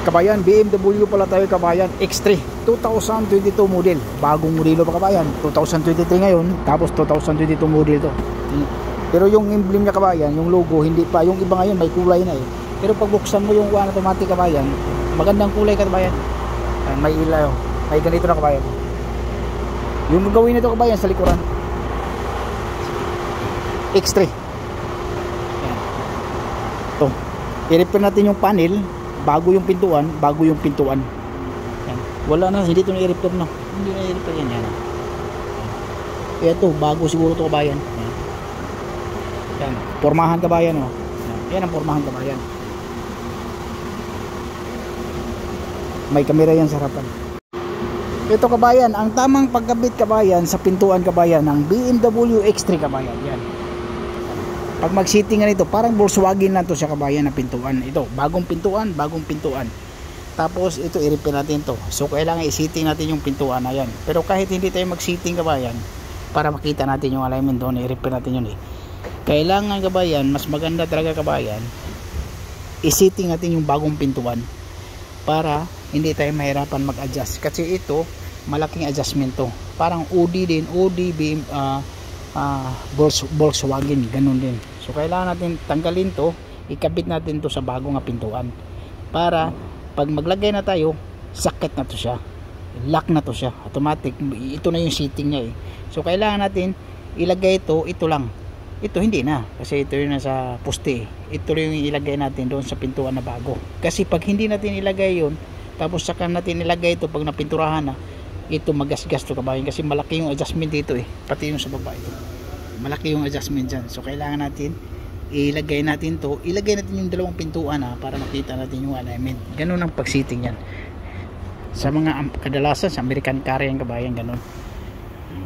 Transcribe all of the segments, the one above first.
Kabayan, BMW pala tayo kabayan, X3 2022 model, bagong modelo pa kabayan, 2023 ngayon, tapos 2022 model to. Pero yung emblem niya kabayan, yung logo hindi pa, yung iba ngayon may kulay na eh. Pero pag buksan mo yung automatic kabayan, magandang kulay kabayan. May ilaw, may ganito na kabayan. Yung gagawin nito kabayan sa likuran, X3. Yan. Ito, i-repair natin yung panel. Bago yung pintuan, yan. Wala na, hindi ito na-i-repair, no? Hindi na-i-repair yan, yan. Ito, bago siguro ito kabayan. Yan. Yan. Pormahan kabayan, no? Yan ang pormahan kabayan. May kamera yan sa harapan. Ito kabayan, ang tamang pagkabit kabayan sa pintuan kabayan ng BMW X3 kabayan. Yan. Pag mag-sitting nito, parang Volkswagen lang to siya kabayan na pintuan. Ito, bagong pintuan. Tapos ito i-repair natin to. So kailangan i-sitting natin yung pintuan na yan. Pero kahit hindi tayo mag-sitting kabayan, para makita natin yung alignment doon, i-repair natin yun eh. Kailangan kabayan, mas maganda talaga kabayan, i-sitting natin yung bagong pintuan para hindi tayo mahirapan mag-adjust. Kasi ito, malaking adjustment to. Parang Audi din, Audi, Volkswagen, ganun din. So kailangan natin tanggalin to, ikabit natin to sa bagong pintuan para pag maglagay na tayo, sakit na to siya, lock na to siya, automatic. Ito na yung seating niya eh. So kailangan natin ilagay ito lang. Ito hindi na, kasi ito yung nasa poste eh. Ito yung ilagay natin doon sa pintuan na bago. Kasi pag hindi natin ilagay yun, tapos saka natin ilagay ito pag napinturahan na, ito magasgas to kabayan, kasi malaki yung adjustment dito eh, pati yung sa baba ito malaki yung adjustment dyan. So kailangan natin ilagay natin yung dalawang pintuan para makita natin yung alignment. Ganun ang pag-sitting yan sa mga kadalasan sa American car yan kabayan, ganun.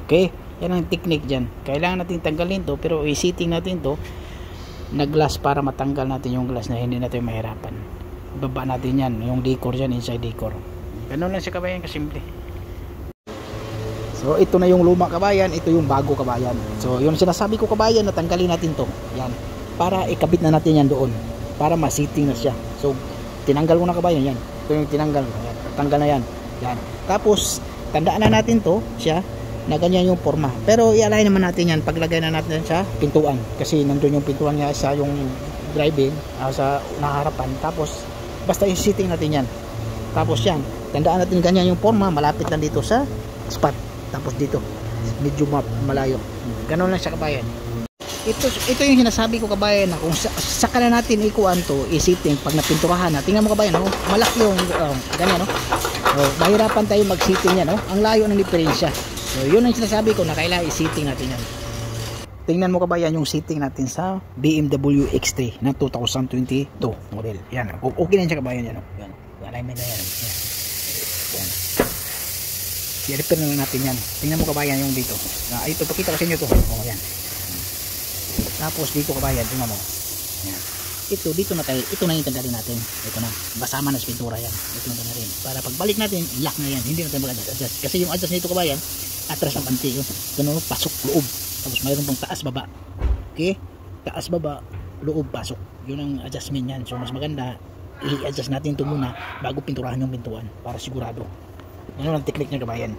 Okay, yan ang technique dyan. Kailangan natin tanggalin to, pero i-sitting natin to na glass para matanggal natin yung glass na hindi natin mahirapan. Baba natin yan, yung decor dyan, inside decor. Ganun lang siya kabayan, kasimple. So ito na yung luma kabayan, ito yung bago kabayan. So yung sinasabi ko kabayan, natanggalin natin to. Yan. Para ikabit na natin yan doon. Para ma-sitting na siya. So tinanggal ko na kabayan yan. Ito yung tinanggal. Yan. Tanggal na yan. Yan. Tapos tandaan na natin to siya na ganyan yung forma. Pero i-align naman natin yan paglagay na natin sa pintuan. Kasi nandun yung pintuan niya sa yung driving, sa naharapan. Tapos basta i-sitting natin yan. Tapos yan. Tandaan natin ganyan yung forma. Malapit lang dito sa spot. Tapos dito medyo malayo. Ganun lang siya kabayan. Ito yung sinasabi ko kabayan na kung saka na natin ikuan to, i-sitting pag napinturahan na. Tingnan mo kabayan, no? Malaki yung ganyan, no? So, mahirapan tayo mag-sitting yan, no? Ang layo ng diferensya. So yun ang sinasabi ko na kailangan i-sitting natin yan. Tingnan mo kabayan yung sitting natin sa BMW X3 ng 2022 model. Yan, okay na siya kabayan yan, no? Yan, alignment na yan. Yan. I-repair na natin yan. Tingnan mo kabayan yung dito. Ito, pakita ko sa inyo to. O, yan. Tapos dito kabayan, tingnan mo. Yan. Ito, dito na tayo. Ito na yung tanggalin natin. Ito na. Basama na sa pintura yan. Ito na rin. Para pagbalik natin, lock na yan. Hindi na tayo mag-adjust. Kasi yung adjust nito kabayan, atras ang panty. Ganun, pasok, loob. Tapos mayroon pang taas, baba. Okay? Taas, baba, loob, pasok. Yun ang adjustment yan. So, mas maganda, i-adjust natin ito muna bago pinturahan yung pintuan. Para sigurado. Ano ang technique niya kabayan.